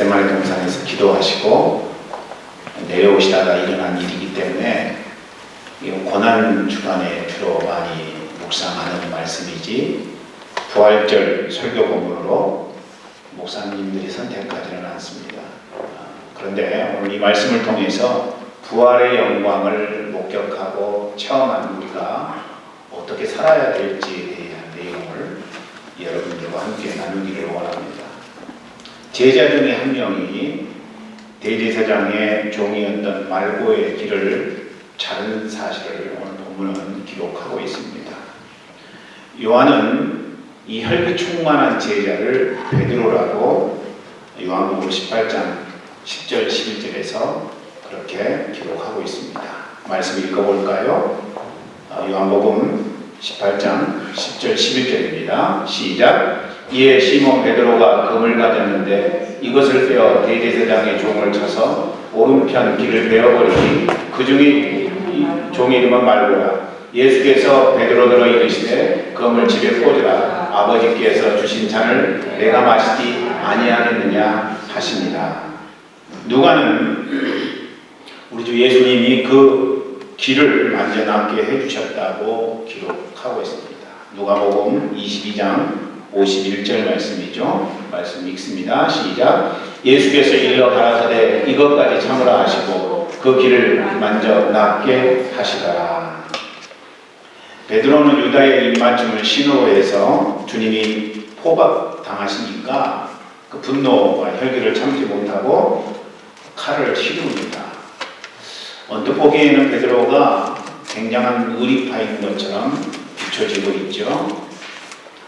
겟세마네 동산에서 기도하시고 내려오시다가 일어난 일이기 때문에 고난 주간에 주로 많이 묵상하는 말씀이지 부활절 설교 본문으로 목사님들이 선택하지는 않습니다. 그런데 오늘 이 말씀을 통해서 부활의 영광을 목격하고 체험한 우리가 어떻게 살아야 될지에 대한 내용을 여러분들과 함께 나누기를 원합니다. 제자 중에 한 명이 대제사장의 종이었던 말고의 길을 자른 사실을 오늘 본문은 기록하고 있습니다. 요한은 이 혈기 충만한 제자를 베드로라고 요한복음 18장 10절 11절에서 그렇게 기록하고 있습니다. 말씀 읽어볼까요? 요한복음 18장 10절 11절입니다. 시작. 이에 시몬 베드로가 금을 가졌는데 이것을 빼어 대제사장의 종을 쳐서 오른편 귀를 베어버리니 그 중에 종의 이름은 말고라. 예수께서 베드로더러 이르시되 금을 집에 꽂으라. 아버지께서 주신 잔을 내가 마시지 아니하겠느냐 하시니라. 누가는 우리 주 예수님이 그 귀를 만져 낫게 해주셨다고 기록하고 있습니다. 누가복음 22장 51절 말씀이죠. 말씀 읽습니다. 시작. 예수께서 일러 가라사대 이것까지 참으라 하시고 그 귀를 만져 낫게 하시더라. 베드로는 유다의 입맞춤을 신호로 해서 주님이 포박당하시니까 그 분노와 혈기를 참지 못하고 칼을 휘두릅니다. 언뜻 보기에는 베드로가 굉장한 의리파인 것처럼 비춰지고 있죠.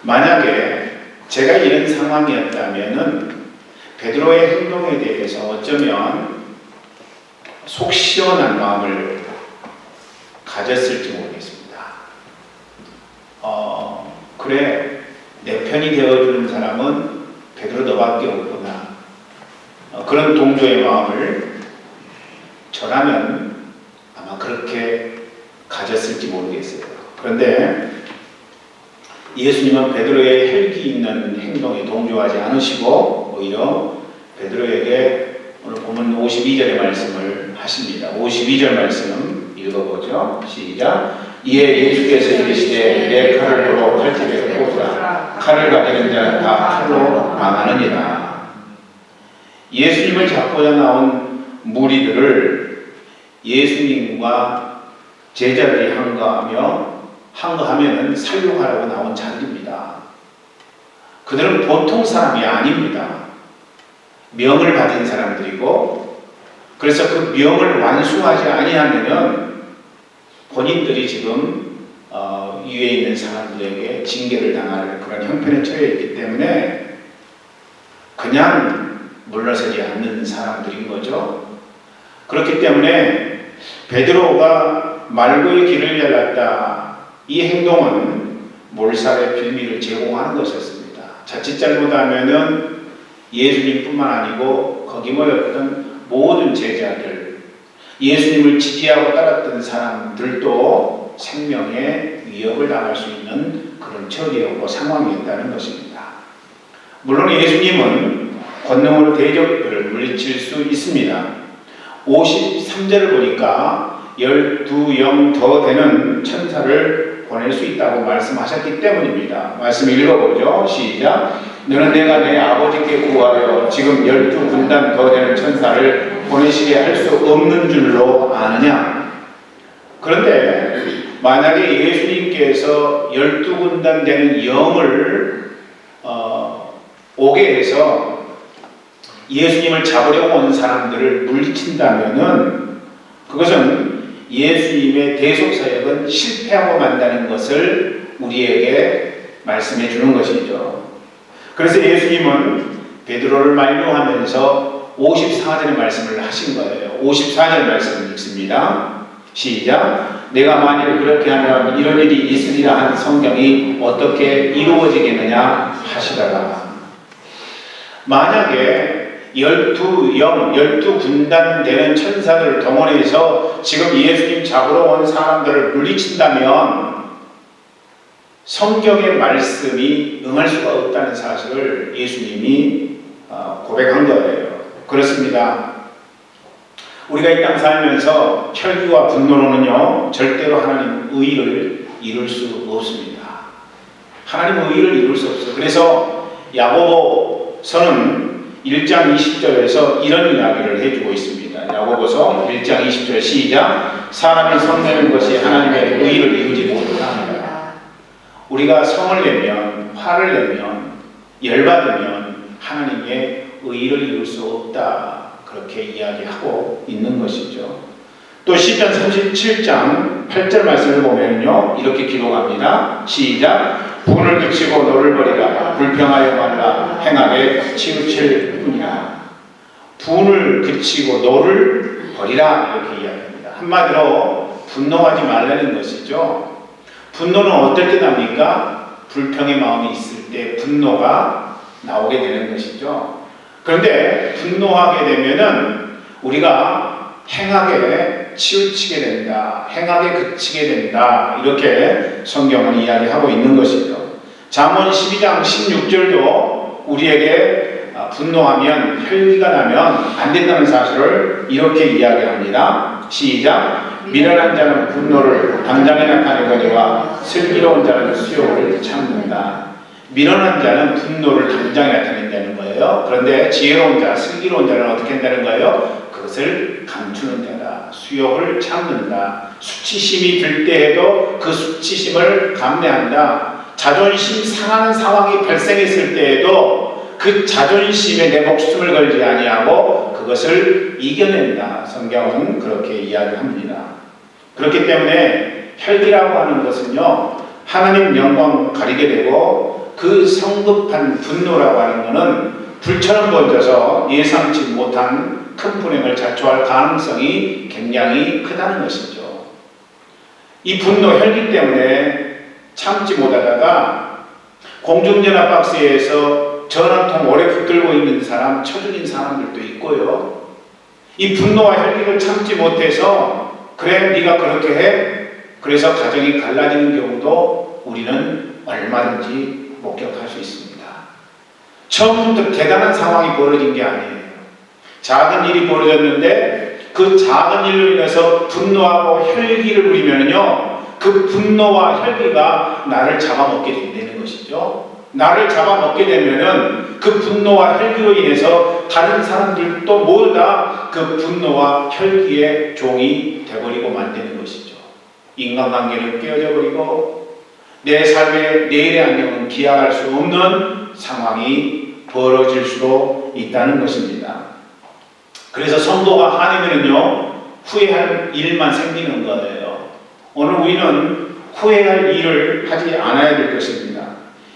만약에 제가 이런 상황이었다면은 베드로의 행동에 대해서 어쩌면 속 시원한 마음을 가졌을지 모르겠습니다. 그래, 내 편이 되어주는 사람은 베드로 너밖에 없구나. 그런 동조의 마음을 저라면 아마 그렇게 가졌을지 모르겠어요. 그런데 예수님은 베드로의 혈기 있는 행동에 동조하지 않으시고 오히려 베드로에게 오늘 보면 52절의 말씀을 하십니다. 52절 말씀 읽어보죠. 시작. 이에 예수께서 이르시되 내 칼을 도로 칼집에 꽂으라. 칼을 가지는 자는 다 칼로 망하느니라. 예수님을 잡고자 나온 무리들을 예수님과 제자들이 항거하면은 살육하라고 나온 자들입니다. 그들은 보통 사람이 아닙니다. 명을 받은 사람들이고, 그래서 그 명을 완수하지 아니하면은 본인들이 지금 위에 있는 사람들에게 징계를 당할 그런 형편에 처해 있기 때문에 그냥 물러서지 않는 사람들인 거죠. 그렇기 때문에 베드로가 말고의 길을 잘랐다. 이 행동은 몰살의 빌미를 제공하는 것이었습니다. 자칫 잘못하면은 예수님뿐만 아니고 거기 모였던 모든 제자들, 예수님을 지지하고 따랐던 사람들도 생명의 위협을 당할 수 있는 그런 처지였고 상황이었다는 것입니다. 물론 예수님은 권능으로 대적들을 물리칠 수 있습니다. 53절을 보니까 12영 더 되는 천사를 보낼 수 있다고 말씀하셨기 때문입니다. 말씀 읽어보죠. 시작. 너는 내가 내 아버지께 구하여 지금 12군단 더 되는 천사를 보내시게 할 수 없는 줄로 아느냐? 그런데 만약에 예수님께서 12군단 되는 영을 오게 해서 예수님을 잡으려고 온 사람들을 물리친다면은 그것은 예수님의 대속사역은 실패하고 만다는 것을 우리에게 말씀해 주는 것이죠. 그래서 예수님은 베드로를 만류하면서 54절의 말씀을 하신 거예요. 54절 말씀을 읽습니다. 시작. 내가 만일 그렇게 하면 이런 일이 있으리라 한 성경이 어떻게 이루어지겠느냐 하시다가, 만약에 12군단 되는 천사들을 동원해서 지금 예수님 잡으러 온 사람들을 물리친다면 성경의 말씀이 응할 수가 없다는 사실을 예수님이 고백한 거예요. 그렇습니다. 우리가 이 땅 살면서 혈기와 분노로는요 절대로 하나님 의를 이룰 수 없습니다. 하나님 의를 이룰 수 없어요. 그래서 야고보서는 1장 20절에서 이런 이야기를 해주고 있습니다. 야고보서 1장 20절 시작. 사람이 성내는 것이 하나님의 의를 이루지 못합니다. 우리가 성을 내면, 화를 내면, 열받으면 하나님의 의를 이룰 수 없다, 그렇게 이야기하고 있는 것이죠. 또 시편 37장 8절 말씀을 보면요 이렇게 기록합니다. 시작. 분을 그치고 너를 버리라. 불평하여 말라. 행하게 치우칠 뿐이라. 분을 그치고 너를 버리라, 이렇게 이야기합니다. 한마디로 분노하지 말라는 것이죠. 분노는 어떨 때 납니까? 불평의 마음이 있을 때 분노가 나오게 되는 것이죠. 그런데 분노하게 되면은 우리가 행하게 치우치게 된다, 행하게 그치게 된다, 이렇게 성경은 이야기하고 있는 것이죠. 잠언 12장 16절도 우리에게 분노하면, 혈기가 나면 안 된다는 사실을 이렇게 이야기합니다. 시작. 미련한 자는 분노를 당장에 나타내거니와 슬기로운 자는 수욕을 참는다. 미련한 자는 분노를 당장에 나타낸다는 거예요. 그런데 지혜로운 자, 슬기로운 자는 어떻게 한다는 거예요? 그것을 감추는 자다. 수욕을 참는다. 수치심이 들 때에도 그 수치심을 감내한다. 자존심 상하는 상황이 발생했을 때에도 그 자존심에 내 목숨을 걸지 아니하고 그것을 이겨낸다. 성경은 그렇게 이야기합니다. 그렇기 때문에 혈기라고 하는 것은요 하나님 영광 가리게 되고, 그 성급한 분노라고 하는 것은 불처럼 번져서 예상치 못한 큰 불행을 자초할 가능성이 굉장히 크다는 것이죠. 이 분노, 혈기 때문에 참지 못하다가 공중전화 박스에서 전화통 오래 붙들고 있는 사람, 쳐죽인 사람들도 있고요. 이 분노와 혈기를 참지 못해서 그래 네가 그렇게 해? 그래서 가정이 갈라지는 경우도 우리는 얼마든지 목격할 수 있습니다. 처음부터 대단한 상황이 벌어진 게 아니에요. 작은 일이 벌어졌는데 그 작은 일로 인해서 분노하고 혈기를 부리면요 그 분노와 혈기가 나를 잡아먹게 된다는 것이죠. 나를 잡아먹게 되면은 그 분노와 혈기로 인해서 다른 사람들도 모두 다 그 분노와 혈기의 종이 되어버리고 만드는 것이죠. 인간관계는 깨어져 버리고 내 삶의 내일의 안녕은 기약할 수 없는 상황이 벌어질 수도 있다는 것입니다. 그래서 성도가 화내면요 후회할 일만 생기는 거예요. 오늘 우리는 후회할 일을 하지 않아야 될 것입니다.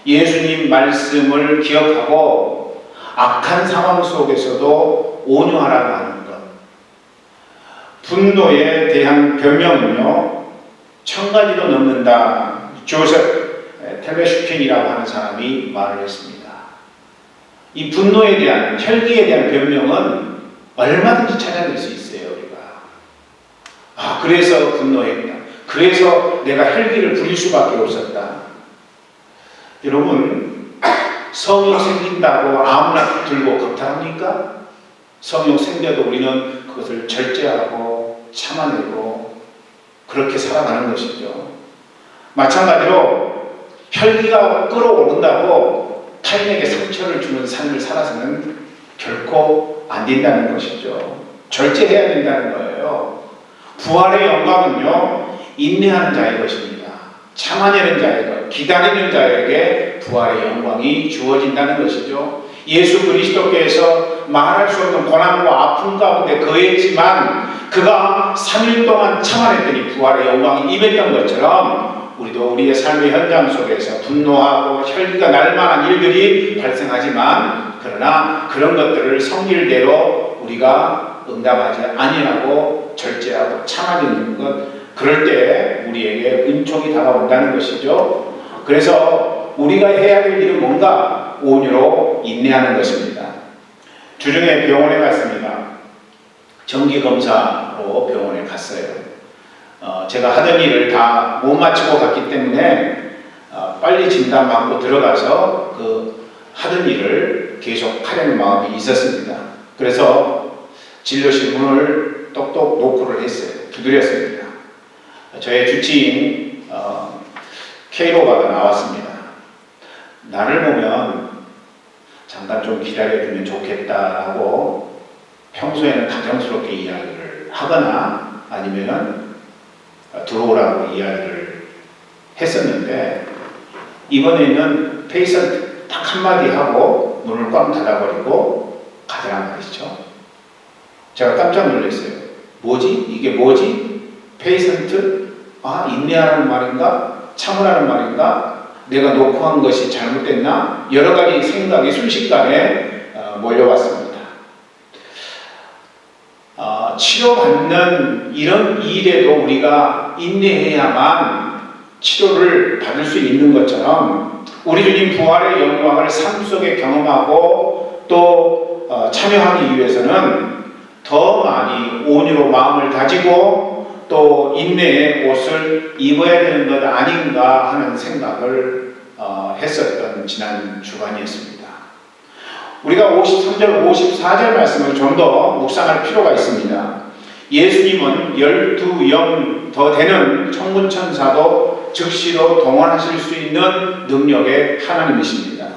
예수님 말씀을 기억하고 악한 상황 속에서도 온유하라고 하는 것. 분노에 대한 변명은요 1000가지도 넘는다. 조셉 텔레슈핀이라고 하는 사람이 말을 했습니다. 이 분노에 대한, 혈기에 대한 변명은 얼마든지 찾아낼 수 있어요. 우리가 그래서 분노했다, 그래서 내가 혈기를 부릴 수밖에 없었다. 여러분, 성욕 생긴다고 아무나 들고 겁탈합니까? 성욕 생겨도 우리는 그것을 절제하고 참아내고 그렇게 살아가는 것이죠. 마찬가지로 혈기가 끓어오른다고 타인에게 상처를 주는 삶을 살아서는 결코 안 된다는 것이죠. 절제해야 된다는 거예요. 부활의 영광은요 인내하는 자의 것입니다. 참아내는 자의 것, 기다리는 자에게 부활의 영광이 주어진다는 것이죠. 예수 그리스도께서 말할 수 없는 고난과 아픔 가운데 거했지만 그가 3일 동안 참아냈더니 부활의 영광이 임했던 것처럼 우리도 우리의 삶의 현장 속에서 분노하고 혈기가 날 만한 일들이 발생하지만 그러나 그런 것들을 성질대로 우리가 응답하지 아니하고 절제하고 참아내는 것, 그럴 때 우리에게 은총이 다가온다는 것이죠. 그래서 우리가 해야 될 일은 뭔가? 온유로 인내하는 것입니다. 주중에 병원에 갔습니다. 정기검사로 병원에 갔어요. 제가 하던 일을 다 못 마치고 갔기 때문에 빨리 진단받고 들어가서 그 하던 일을 계속 하려는 마음이 있었습니다. 그래서 진료실 문을 똑똑 노크를 했어요. 두드렸습니다. 저의 주치인 K로가가 나왔습니다. 나를 보면 잠깐 좀 기다려주면 좋겠다라고 평소에는 다정스럽게 이야기를 하거나 아니면 들어오라고 이야기를 했었는데, 이번에는 페이션트 딱 한마디 하고 문을 꽉 닫아버리고 가더란 말이죠. 제가 깜짝 놀랐어요. 뭐지? 이게 뭐지? 페이션트? 인내하라는 말인가? 참으라는 말인가? 내가 노크한 것이 잘못됐나? 여러 가지 생각이 순식간에 몰려왔습니다. 치료받는 이런 일에도 우리가 인내해야만 치료를 받을 수 있는 것처럼, 우리 주님 부활의 영광을 삶 속에 경험하고 또 참여하기 위해서는 더 많이 온유로 마음을 다지고 또 인내의 옷을 입어야 되는 것 아닌가 하는 생각을 했었던 지난 주간이었습니다. 우리가 53절, 54절 말씀을 좀 더 묵상할 필요가 있습니다. 예수님은 12영 더 되는 천군천사도 즉시로 동원하실 수 있는 능력의 하나님이십니다.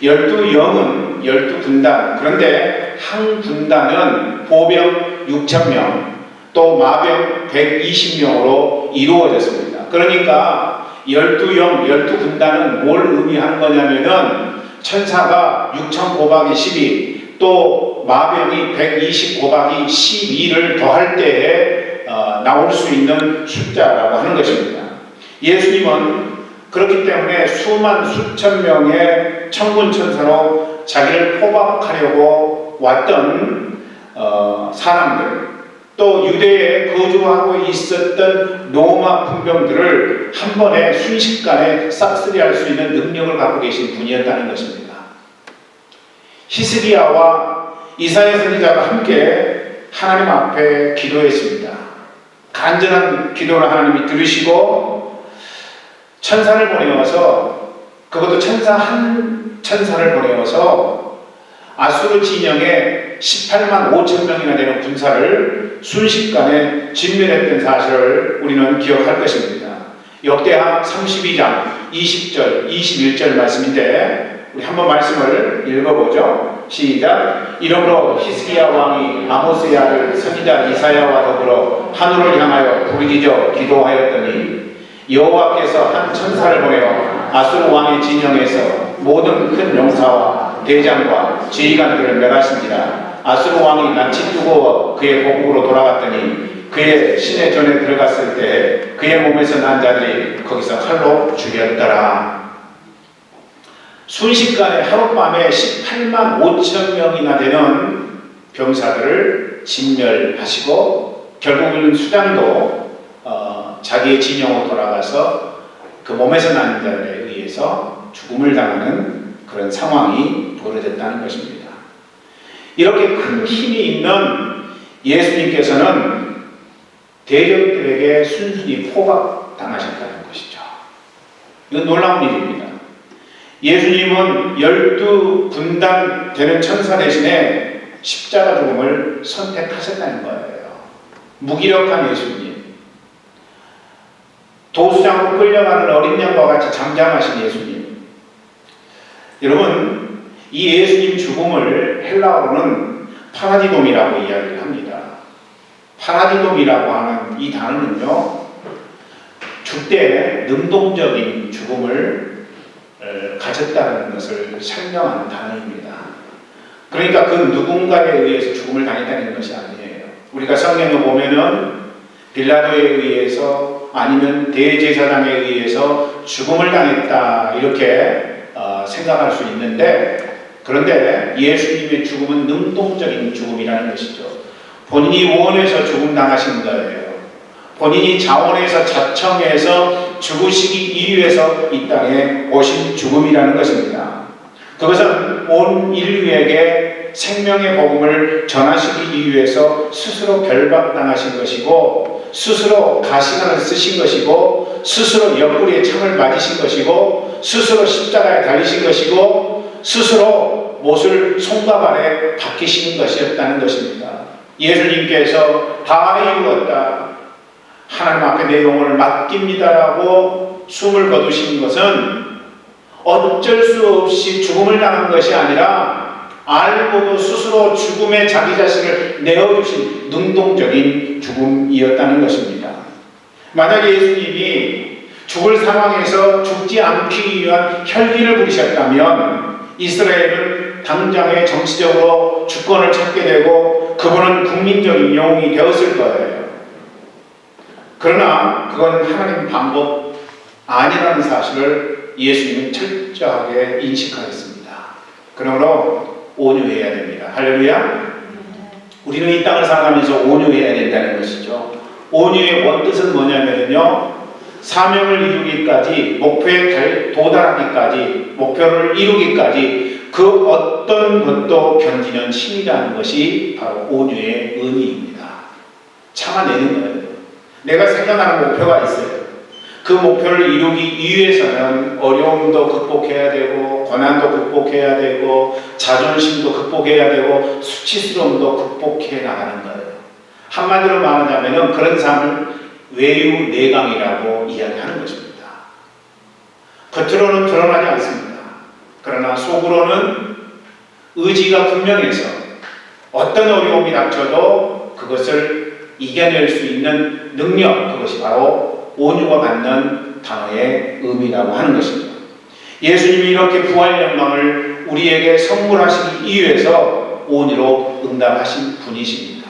12영은 12군단, 그런데 한 군단은 보병 6,000명, 또 마병 120명으로 이루어졌습니다. 그러니까 12영, 12군단은 뭘 의미하는 거냐면은 천사가 6,000 곱하기 12, 또 마병이 120 곱하기 12를 더할 때에 나올 수 있는 숫자라고 하는 것입니다. 예수님은 그렇기 때문에 수만 수천 명의 천군천사로 자기를 포박하려고 왔던 사람들, 또 유대에 거주하고 있었던 로마 군병들을 한 번에 순식간에 싹쓸이할 수 있는 능력을 갖고 계신 분이었다는 것입니다. 히스기야와 이사야 선지자가 함께 하나님 앞에 기도했습니다. 간절한 기도를 하나님이 들으시고 천사를 보내어서, 그것도 천사 한 천사를 보내어서 아수르 진영에 18만 5천 명이나 되는 군사를 순식간에 진멸했던 사실을 우리는 기억할 것입니다. 역대하 32장 20절, 21절 말씀인데 우리 한번 말씀을 읽어보죠. 시작. 이러므로 히스기야 왕이 아모스의 아들 선지자 이사야와 더불어 하늘을 향하여 부르짖어 기도하였더니 여호와께서 한 천사를 보내어 아수르 왕의 진영에서 모든 큰 용사와 대장과 지휘관들을 멸하신지라. 아수르 왕이 낯이 뜨거워 그의 고국으로 돌아갔더니 그의 시내 전에 들어갔을 때 그의 몸에서 난 자들이 거기서 칼로 죽였더라. 순식간에 하룻밤에 18만 5천 명이나 되는 병사들을 진멸하시고 결국은 수장도 자기의 진영으로 돌아가서 그 몸에서 난 자들에 의해서 죽음을 당하는 그런 상황이 벌어졌다는 것입니다. 이렇게 큰 힘이 있는 예수님께서는 대적들에게 순순히 포박당하셨다는 것이죠. 이건 놀라운 일입니다. 예수님은 12군단 되는 천사 대신에 십자가 죽음을 선택하셨다는 거예요. 무기력한 예수님, 도수장으로 끌려가는 어린 양과 같이 잠잠하신 예수님. 여러분, 이 예수님 죽음을 헬라어로는 파라디돔이라고 이야기를 합니다. 파라디돔이라고 하는 이 단어는요, 죽되 능동적인 죽음을 가졌다는 것을 설명하는 단어입니다. 그러니까 그 누군가에 의해서 죽음을 당했다는 것이 아니에요. 우리가 성경을 보면은 빌라도에 의해서 아니면 대제사장에 의해서 죽음을 당했다 이렇게 생각할 수 있는데, 그런데 예수님의 죽음은 능동적인 죽음이라는 것이죠. 본인이 원해서 죽음 당하신 거예요. 본인이 자원해서 자청해서 죽으시기 위해서 이 땅에 오신 죽음이라는 것입니다. 그것은 온 인류에게 생명의 복음을 전하시기 위해서 스스로 결박당하신 것이고, 스스로 가시관을 쓰신 것이고, 스스로 옆구리에 창을 맞으신 것이고, 스스로 십자가에 달리신 것이고, 스스로 못을 손과 발에 박히시는 것이었다는 것입니다. 예수님께서 다 이루었다, 하나님 앞에 내 영혼을 맡깁니다라고 숨을 거두신 것은 어쩔 수 없이 죽음을 당한 것이 아니라 알고도 스스로 죽음에 자기 자신을 내어주신 능동적인 죽음이었다는 것입니다. 만약에 예수님이 죽을 상황에서 죽지 않기 위한 혈기를 부리셨다면 이스라엘은 당장에 정치적으로 주권을 찾게 되고 그분은 국민적인 영웅이 되었을 거예요. 그러나 그건 하나님 방법 아니라는 사실을 예수님은 철저하게 인식하였습니다. 그러므로 온유해야 됩니다. 할렐루야. 우리는 이 땅을 살아가면서 온유해야 된다는 것이죠. 온유의 원뜻은 뭐냐면요, 사명을 이루기까지, 목표에 도달하기까지, 목표를 이루기까지 그 어떤 것도 견디는 힘이라는 것이 바로 온유의 의미입니다. 참아내는 거예요. 내가 생각하는 목표가 있어요. 그 목표를 이루기 위해서는 어려움도 극복해야 되고, 고난도 극복해야 되고, 자존심도 극복해야 되고, 수치스러움도 극복해 나가는 거예요. 한마디로 말하자면 그런 삶을 외유내강이라고 이야기하는 것입니다. 겉으로는 드러나지 않습니다. 그러나 속으로는 의지가 분명해서 어떤 어려움이 닥쳐도 그것을 이겨낼 수 있는 능력, 그것이 바로 온유가 갖는 단어의 의미라고 하는 것입니다. 예수님이 이렇게 부활 영광을 우리에게 선물하시기 위해서 온유로 응답하신 분이십니다.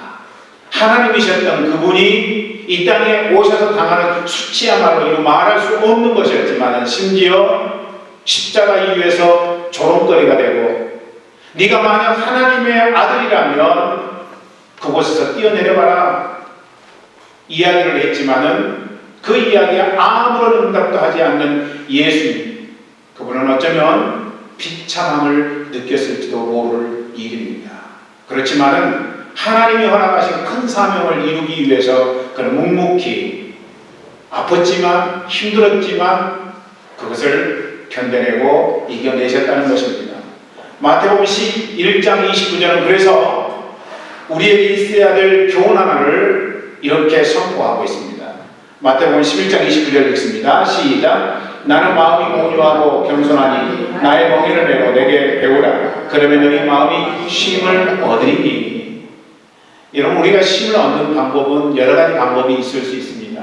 하나님이셨던 그분이 이 땅에 오셔서 당하는 수치야말로 이루 말할 수 없는 것이었지만 심지어 십자가 위에서 조롱거리가 되고, 네가 만약 하나님의 아들이라면 그곳에서 뛰어내려봐라 이야기를 했지만은 그 이야기에 아무런 응답도 하지 않는 예수님, 그분은 어쩌면 비참함을 느꼈을지도 모를 일입니다. 그렇지만은 하나님이 허락하신 큰 사명을 이루기 위해서 그는 묵묵히 아팠지만 힘들었지만 그것을 견뎌내고 이겨내셨다는 것입니다. 마태복음 11장 29절은 그래서 우리에게 있어야 될 교훈 하나를 이렇게 선포하고 있습니다. 마태복음 11장 29절 읽습니다. 시작. 나는 마음이 온유하고 겸손하니 나의 멍에를 메고 내게 배우라. 그러면 너희 마음이 쉼을 얻으리니. 여러분, 우리가 쉼을 얻는 방법은 여러 가지 방법이 있을 수 있습니다.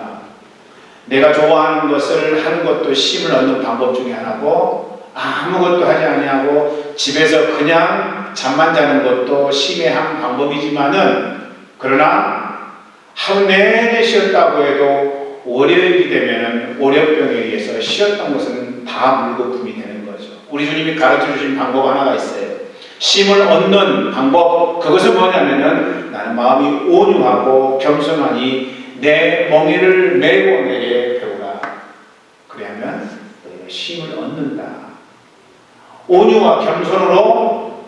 내가 좋아하는 것을 하는 것도 쉼을 얻는 방법 중에 하나고, 아무것도 하지 아니하고 집에서 그냥 잠만 자는 것도 쉼의 한 방법이지만은, 그러나 하루 내내 쉬었다고 해도 월요일이 되면은 월요병에 의해서 쉬었던 것은 다 물거품이 되는 거죠. 우리 주님이 가르쳐 주신 방법 하나가 있어요. 쉼을 얻는 방법, 그것은 뭐냐면은 나는 마음이 온유하고 겸손하니 내 멍에를 메고 내게 배우라. 그래야면 너희가 쉼을 얻는다. 온유와 겸손으로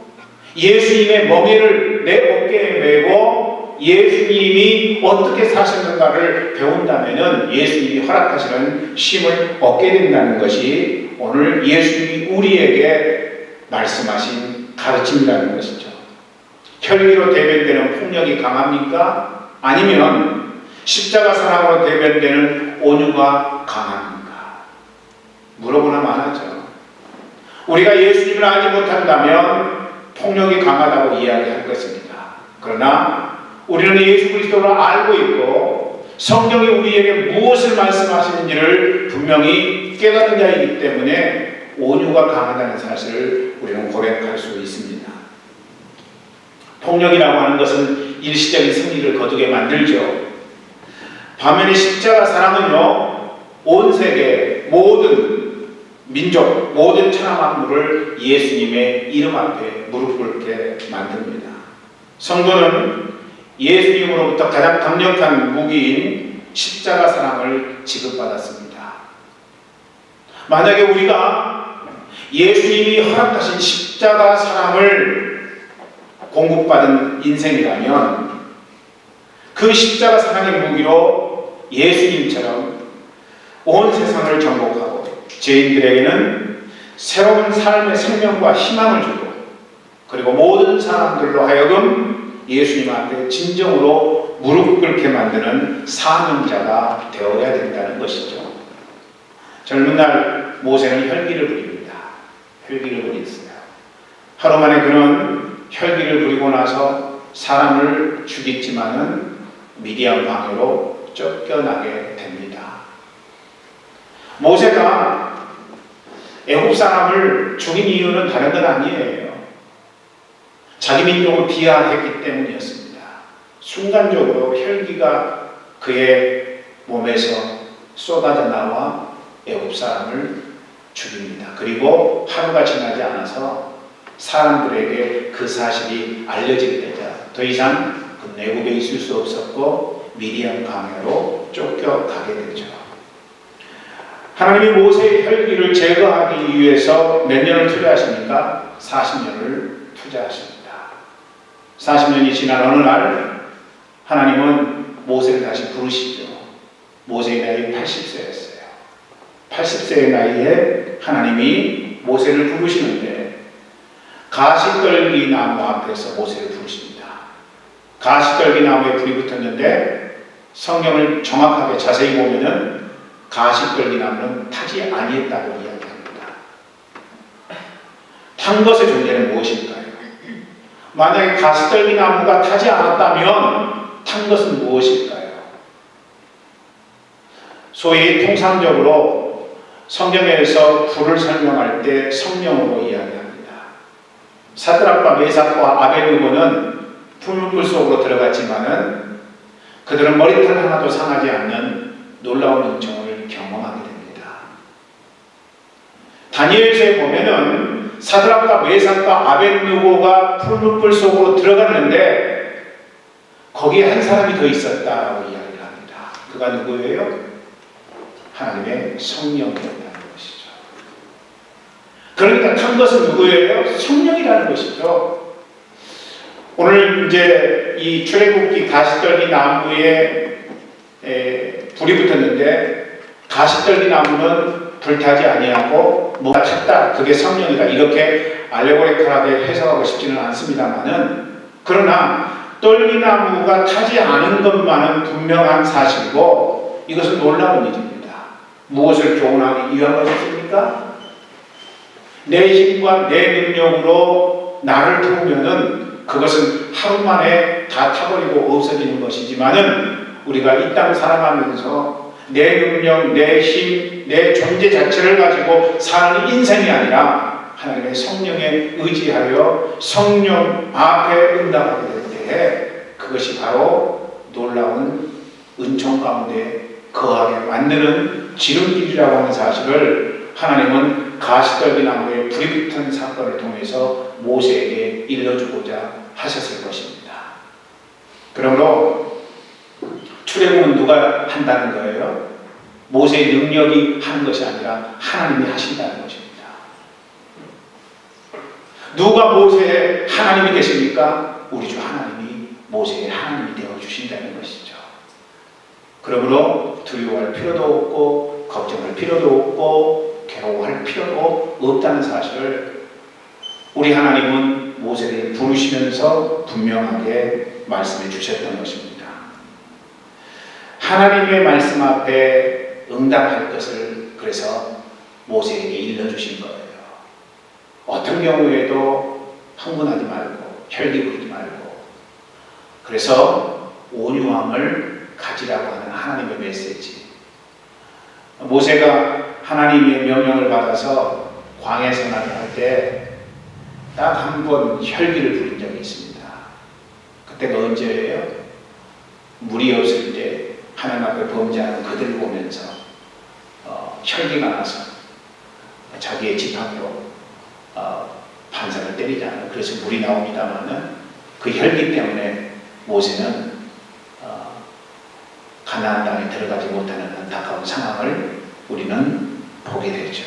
예수님의 멍에를 내 어깨에 메고 예수님이 어떻게 사셨는가를 배운다면은 예수님이 허락하시는 쉼을 얻게 된다는 것이 오늘 예수님이 우리에게 말씀하신 가르침이라는 것이죠. 혈기로 대변되는 폭력이 강합니까? 아니면 십자가 사랑으로 대변되는 온유가 강합니까? 물어보나 마나죠. 우리가 예수님을 알지 못한다면 폭력이 강하다고 이야기할 것입니다. 그러나 우리는 예수 그리스도를 알고 있고 성경이 우리에게 무엇을 말씀하시는지를 분명히 깨달은 자이기 때문에 온유가 강하다는 사실을 우리는 고백할 수 있습니다. 폭력이라고 하는 것은 일시적인 승리를 거두게 만들죠. 반면에 십자가 사랑은요, 온 세계 모든 민족, 모든 천하 만물을 예수님의 이름 앞에 무릎 꿇게 만듭니다. 성도는 예수님으로부터 가장 강력한 무기인 십자가 사랑을 지급받았습니다. 만약에 우리가 예수님이 허락하신 십자가 사랑을 공급받은 인생이라면 그 십자가 사랑의 무기로 예수님처럼 온 세상을 정복하고 죄인들에게는 새로운 삶의 생명과 희망을 주고, 그리고 모든 사람들로 하여금 예수님 앞에 진정으로 무릎 꿇게 만드는 사명자가 되어야 된다는 것이죠. 젊은 날 모세는 혈기를 부립니다. 혈기를 부렸어요. 하루 만에 그는 혈기를 부리고 나서 사람을 죽였지만은 미디안 방으로 쫓겨나게 됩니다. 모세가 애굽 사람을 죽인 이유는 다른 건 아니에요. 자기 민족을 비하했기 때문이었습니다. 순간적으로 혈기가 그의 몸에서 쏟아져 나와 애굽 사람을 죽입니다. 그리고 하루가 지나지 않아서 사람들에게 그 사실이 알려지게 되자 더 이상 그 애굽에 있을 수 없었고 미디안 광야로 쫓겨가게 되죠. 하나님이 모세의 혈기를 제거하기 위해서 몇 년을 투자하십니까? 40년을 투자하십니다. 40년이 지난 어느 날 하나님은 모세를 다시 부르시죠. 모세의 나이 80세였어요. 80세의 나이에 하나님이 모세를 부르시는데 가시떨기 나무 앞에서 모세를 부르십니다. 가시떨기 나무에 불이 붙었는데 성경을 정확하게 자세히 보면은 가시떨기 나무는 타지 아니했다고 이야기합니다. 탄 것의 존재는 무엇일까요? 만약에 가시떨기 나무가 타지 않았다면 탄 것은 무엇일까요? 소위 통상적으로 성경에서 불을 설명할 때 성령으로 이야기합니다. 사드락과 메삭과 아벨느고는 풀물 속으로 들어갔지만은 그들은 머리털 하나도 상하지 않는 놀라운 은총을 경험하게 됩니다. 다니엘서에 보면은 사드락과 메삭과 아벨느고가 풀물 속으로 들어갔는데 거기에 한 사람이 더 있었다라고 이야기를 합니다. 그가 누구예요? 하나님의 성령이었다는 것이죠. 그러니까 탄 것은 누구예요? 성령이라는 것이죠. 오늘 이제 이 출애굽기 가시떨기 나무에 불이 붙었는데 가시떨기 나무는 불타지 아니하고 뭐가 탔다, 그게 성령이다, 이렇게 알레고리컬하게 해석하고 싶지는 않습니다만은, 그러나 떨기나무가 타지 않은 것만은 분명한 사실이고 이것은 놀라운 일입니다. 무엇을 교훈하기 위한 것이십니까? 내 힘과 내 능력으로 나를 태우면은 그것은 하루 만에 다 타버리고 없어지는 것이지만은 우리가 이 땅 살아가면서 내 능력, 내 힘, 내 존재 자체를 가지고 사는 인생이 아니라 하나님의 성령에 의지하여 성령 앞에 응답하게 될 때에 그것이 바로 놀라운 은총 가운데 거하게 만드는 지름길이라고 하는 사실을 하나님은 가시떨기 나무에 불이 붙은 사건을 통해서 모세에게 일러주고자 하셨을 것입니다. 그러므로 출애굽은 누가 한다는 거예요? 모세의 능력이 하는 것이 아니라 하나님이 하신다는 것입니다. 누가 모세의 하나님이 되십니까? 우리 주 하나님이 모세의 하나님이 되어주신다는 것이죠. 그러므로 두려워할 필요도 없고 걱정할 필요도 없고 괴로워할 필요도 없다는 사실을 우리 하나님은 모세를 부르시면서 분명하게 말씀해 주셨던 것입니다. 하나님의 말씀 앞에 응답할 것을 그래서 모세에게 일러주신 거예요. 어떤 경우에도 흥분하지 말고 혈기 부리지 말고, 그래서 온유함을 가지라고 하는 하나님의 메시지. 모세가 하나님의 명령을 받아서 광야 생활을 할 때 딱 한 번 혈기를 부린 적이 있습니다. 그때가 언제예요? 물이 없을 때 하나님 앞에 범죄하는 그들을 보면서 혈기가 나서 자기의 지팡이로 반사를 때리잖아요. 그래서 물이 나옵니다만은 그 혈기 때문에 모세는 가나안 땅에 들어가지 못하는 안타까운 상황을 우리는 보게 되죠.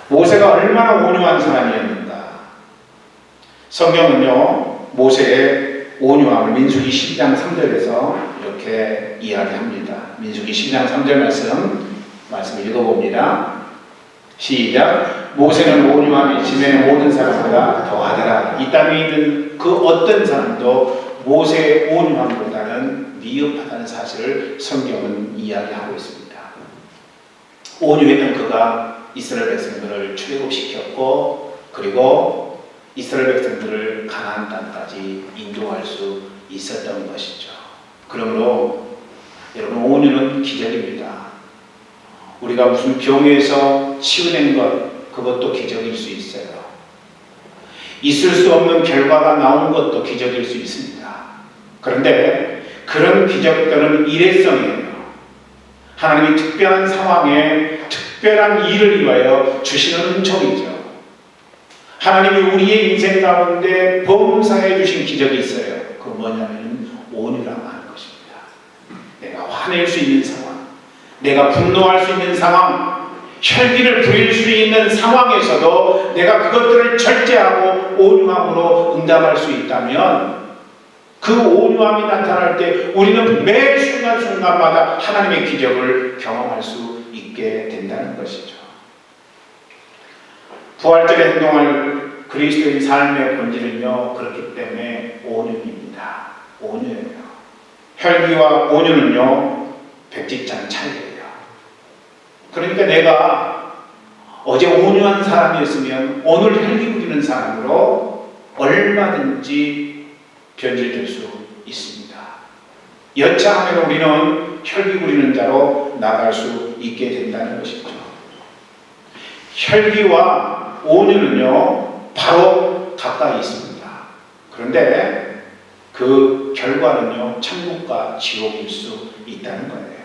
모세가 얼마나 온유한 사람이었는가. 성경은요, 모세의 온유함을 민수기 10장 3절에서 이렇게 이야기합니다. 민수기 10장 3절 말씀을 읽어봅니다. 시작. 모세는 온유함이 지면의 모든 사람보다 더하더라. 이 땅에 있는 그 어떤 사람도 모세의 온유함보다는 미흡하다는 사실을 성경은 이야기하고 있습니다. 온유했던 그가 이스라엘 백성들을 출애굽시켰고 그리고 이스라엘 백성들을 가나안 땅까지 인도할 수 있었던 것이죠. 그러므로 여러분, 온유는 기적입니다. 우리가 무슨 병에서 치유된 것, 그것도 기적일 수 있어요. 있을 수 없는 결과가 나온 것도 기적일 수 있습니다. 그런데 그런 기적들은 일회성이에요. 하나님이 특별한 상황에 특별한 일을 위하여 주시는 은총이죠. 하나님이 우리의 인생 가운데 범사해 주신 기적이 있어요. 그 뭐냐면 온유라고 하는 것입니다. 내가 화낼 수 있는 상황, 내가 분노할 수 있는 상황, 혈기를 부릴 수 있는 상황에서도 내가 그것들을 절제하고 온유함으로 응답할 수 있다면 그 온유함이 나타날 때 우리는 매 순간순간마다 하나님의 기적을 경험할 수 있게 된다는 것이죠. 부활절에 행동할 그리스도인 삶의 본질은요, 그렇기 때문에 온유입니다. 온유예요. 혈기와 온유는요, 백지장 차이예요. 그러니까 내가 어제 온유한 사람이었으면 오늘 혈기 부리는 사람으로 얼마든지 변질될 수 있습니다. 여차하면 우리는 혈기 부리는 자로 나갈 수 있게 된다는 것이죠. 혈기와 온유는요, 바로 가까이 있습니다. 그런데 그 결과는요, 천국과 지옥일 수 있다는 거예요.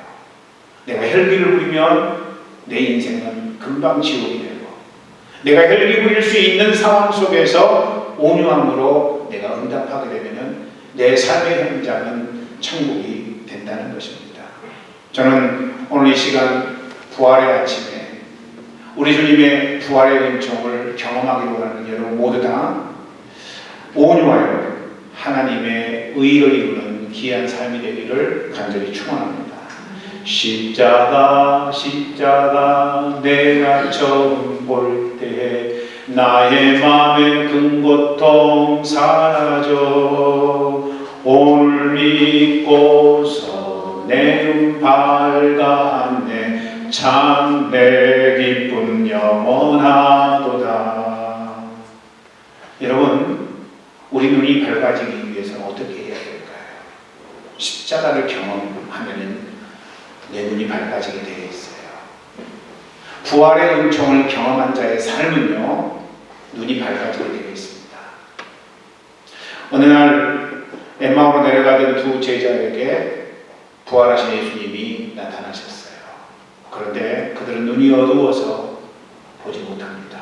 내가 혈기를 부리면 내 인생은 금방 지옥이 되고, 내가 혈기 부릴 수 있는 상황 속에서 온유함으로 내가 응답하게 되면 내 삶의 현장은 천국이 된다는 것입니다. 저는 오늘 이 시간 부활의 아침에 우리 주님의 부활의 은총을 경험하기 원하는 여러분 모두 다 온유하여 하나님의 의를 이루는 귀한 삶이 되기를 간절히 축원합니다. 십자가 십자가 내가 처음 볼 때에 나의 맘의 큰 고통 사라져 오늘 믿고서 내 눈 밝았네 참 내 기쁨 영원하도다. 여러분, 우리 눈이 밝아지기 위해서는 어떻게 해야 될까요? 십자가를 경험하면 내 눈이 밝아지게 되어 있어요. 부활의 은총을 경험한 자의 삶은요, 눈이 밝아지게 되어 있습니다. 어느 날 엠마오로 내려가던 두 제자에게 부활하신 예수님이 나타나셨어요. 그런데 그들은 눈이 어두워서 보지 못합니다.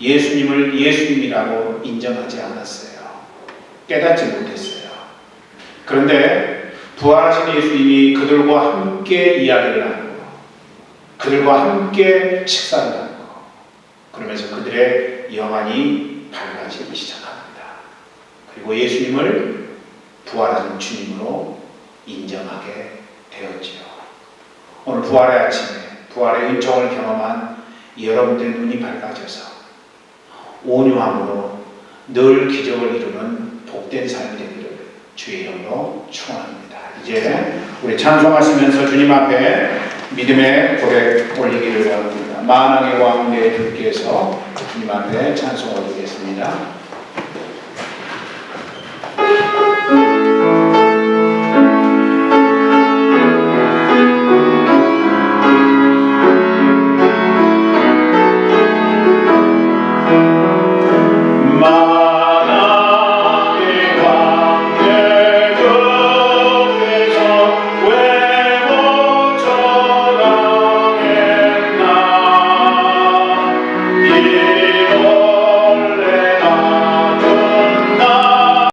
예수님을 예수님이라고 인정하지 않았어요. 깨닫지 못했어요. 그런데 부활하신 예수님이 그들과 함께 이야기를 나누고 그들과 함께 식사를 나누고 그러면서 그들의 영안이 밝아지기 시작합니다. 그리고 예수님을 부활하신 주님으로 인정하게 되었지요. 오늘 부활의 아침에 부활의 은총을 경험한 여러분들의 눈이 밝아져서 온유함으로 늘 기적을 이루는 복된 삶이 되기를 주의 이름으로 축원합니다. 이제 우리 찬송하시면서 주님 앞에 믿음의 고백 올리기를 원합니다. 만왕의 왕 내 주께서 주님 앞에 찬송 올리겠습니다.